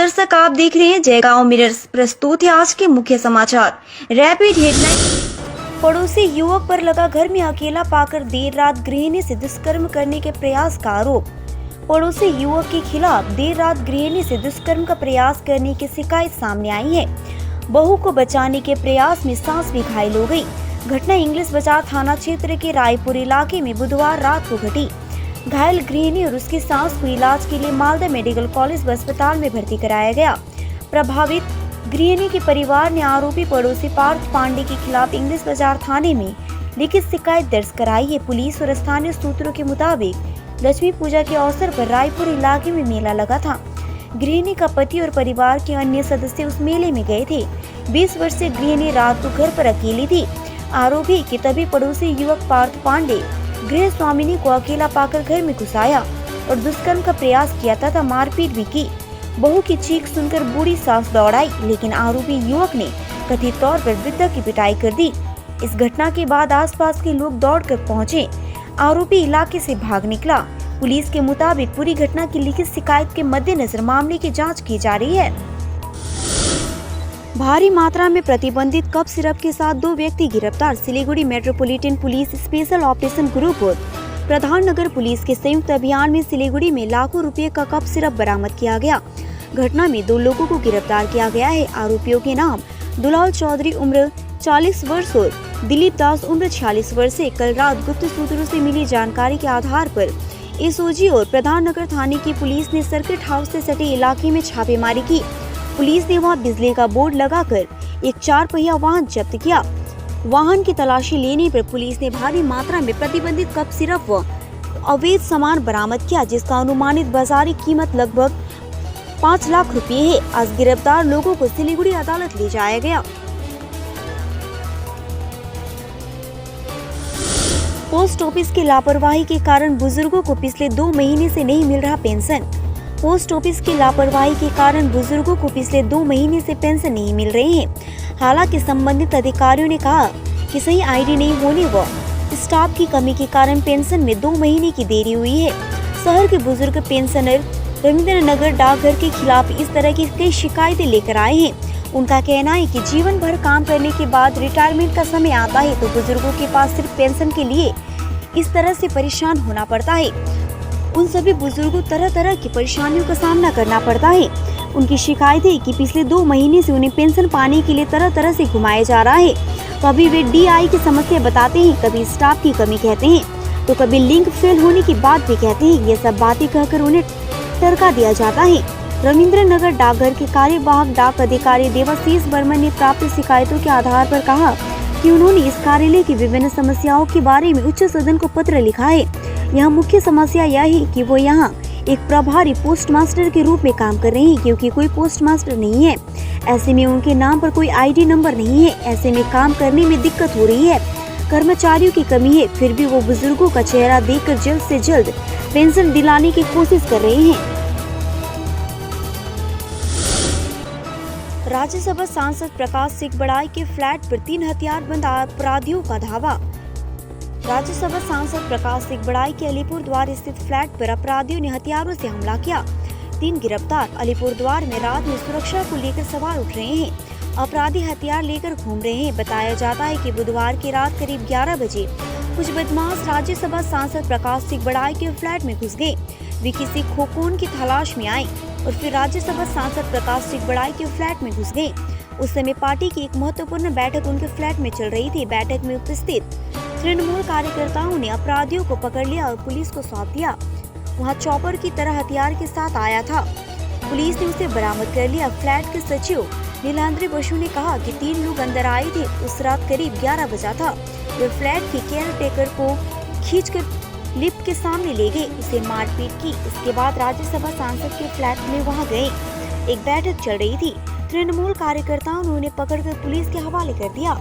दर्शक, आप देख रहे हैं जयगांव मिरर्स। प्रस्तुत है आज के मुख्य समाचार। Rapid headline. पड़ोसी युवक पर लगा घर में अकेला पाकर देर रात गृहिणी से दुष्कर्म करने के प्रयास का आरोप। पड़ोसी युवक के खिलाफ देर रात गृहिणी से दुष्कर्म का प्रयास करने की शिकायत सामने आई है। बहू को बचाने के प्रयास में सास भी घायल हो गई। घटना इंग्लिश बाजार थाना क्षेत्र के रायपुर इलाके में बुधवार रात को घटी। घायल गृहिणी और उसकी सास को इलाज के लिए मालदा मेडिकल कॉलेज व अस्पताल में भर्ती कराया गया। प्रभावित गृहिणी के परिवार ने आरोपी पड़ोसी पार्थ पांडे के खिलाफ इंग्लिश बाजार थाने में लिखित शिकायत दर्ज कराई है। पुलिस और स्थानीय सूत्रों के मुताबिक लक्ष्मी पूजा के अवसर पर रायपुर इलाके में मेला लगा था। गृहिणी का पति और परिवार के अन्य सदस्य उस मेले में गए थे। 20 वर्षीय गृहिणी रात को घर पर अकेली थी। आरोपी कि तभी पड़ोसी युवक पार्थ पांडे गृह स्वामिनी को अकेला पाकर घर में घुसाया और दुष्कर्म का प्रयास किया तथा मारपीट भी की। बहू की चीख सुनकर बूढ़ी सास दौड़ाई, लेकिन आरोपी युवक ने कथित तौर पर वृद्धा की पिटाई कर दी। इस घटना के बाद आसपास के लोग दौड़कर पहुंचे। आरोपी इलाके से भाग निकला। पुलिस के मुताबिक पूरी घटना की लिखित शिकायत के मद्देनजर मामले की जाँच की जा रही है। भारी मात्रा में प्रतिबंधित कफ सिरप के साथ 2 व्यक्ति गिरफ्तार। Siliguri metropolitan police special operation group और प्रधान नगर पुलिस के संयुक्त अभियान में सिलीगुड़ी में लाखों रुपए का कफ सिरप बरामद किया गया। घटना में 2 लोगों को गिरफ्तार किया गया है। आरोपियों के नाम दुलाल चौधरी उम्र 40 वर्ष और दिलीप दास उम्र 46 वर्ष है। कल रात गुप्त सूत्रों से मिली जानकारी के आधार पर एसओजी और प्रधान नगर थाने की पुलिस ने सर्किट हाउस से सटे इलाके में छापेमारी की। पुलिस ने वहां बिजली का बोर्ड लगाकर एक 4 पहिया वाहन जब्त किया। वाहन की तलाशी लेने पर पुलिस ने भारी मात्रा में प्रतिबंधित कफ सिरप व अवैध सामान बरामद किया, जिसका अनुमानित बाजारी कीमत लगभग 5 लाख रुपए है। आज गिरफ्तार लोगों को सिलीगुड़ी अदालत ले जाया गया। पोस्ट ऑफिस की लापरवाही के कारण बुजुर्गों को पिछले 2 महीने से नहीं मिल रहा पेंशन। पोस्ट ऑफिस की लापरवाही के कारण बुजुर्गों को पिछले 2 महीने से पेंशन नहीं मिल रही है। हालांकि संबंधित अधिकारियों ने कहा कि सही आईडी नहीं होने व स्टाफ की कमी के कारण पेंशन में 2 महीने की देरी हुई है। शहर के बुजुर्ग पेंशनर रविंद्र नगर डाकघर के खिलाफ इस तरह की कई शिकायतें लेकर आए हैं। उनका कहना है कि जीवन भर काम करने के बाद रिटायरमेंट का समय आता है तो बुजुर्गों के पास सिर्फ पेंशन के लिए इस तरह से परेशान होना पड़ता है। उन सभी बुजुर्गों तरह तरह की परेशानियों का सामना करना पड़ता है। उनकी शिकायत है कि पिछले 2 महीने से उन्हें पेंशन पाने के लिए तरह तरह से घुमाया जा रहा है। कभी वे डीआई की समस्या बताते हैं, कभी स्टाफ की कमी कहते हैं, तो कभी लिंक फेल होने की बात भी कहते हैं। ये सब बातें कहकर उन्हें टरका दिया जाता है। रविंद्र नगर डाकघर के कार्यवाहक डाक अधिकारी देवाशीष बर्मन ने प्राप्त शिकायतों के आधार पर कहा कि उन्होंने इस कार्यालय की विभिन्न समस्याओं के बारे में उच्च सदन को पत्र लिखा है। यहाँ मुख्य समस्या यह है कि वो यहाँ एक प्रभारी पोस्ट मास्टर के रूप में काम कर रहे हैं, क्योंकि कोई पोस्ट मास्टर नहीं है। ऐसे में उनके नाम पर कोई आईडी नंबर नहीं है। ऐसे में काम करने में दिक्कत हो रही है। कर्मचारियों की कमी है, फिर भी वो बुजुर्गों का चेहरा देखकर जल्द से जल्द पेंशन दिलाने की कोशिश कर रहे हैं। राज्यसभा सांसद प्रकाश सिंह बड़ाई के फ्लैट पर 3 हथियारबंद अपराधियों का धावा। राज्यसभा सांसद प्रकाश सिंह बड़ाई के अलीपुरद्वार स्थित फ्लैट पर अपराधियों ने हथियारों से हमला किया। 3 गिरफ्तार। अलीपुरद्वार में रात में सुरक्षा को लेकर सवाल उठ रहे हैं। अपराधी हथियार लेकर घूम रहे हैं। बताया जाता है कि बुधवार की रात करीब 11 बजे कुछ बदमाश राज्यसभा सांसद प्रकाश सिंह बड़ाई के फ्लैट में घुस गए। वे किसी खोखोन की तलाश में आए और फिर राज्यसभा सांसद प्रकाश सिंह बड़ाई के फ्लैट में घुस गए। उस समय पार्टी की एक महत्वपूर्ण बैठक उनके फ्लैट में चल रही थी। बैठक में उपस्थित तृणमूल कार्यकर्ताओं ने अपराधियों को पकड़ लिया और पुलिस को सौंप दिया। वहां चॉपर की तरह हथियार के साथ आया था। पुलिस ने उसे बरामद कर लिया। फ्लैट के सचिव नीलांद्री बसु ने कहा कि 3 लोग अंदर आए थे। उस रात करीब 11 बजा था। वे फ्लैट के केयर टेकर को खींचकर लिफ्ट के सामने ले गए, उसे मारपीट की। इसके बाद राज्यसभा सांसद के फ्लैट में वहां गए। एक बैठक चल रही थी। तृणमूल कार्यकर्ताओं ने उन्हें पकड़कर पुलिस के हवाले कर दिया।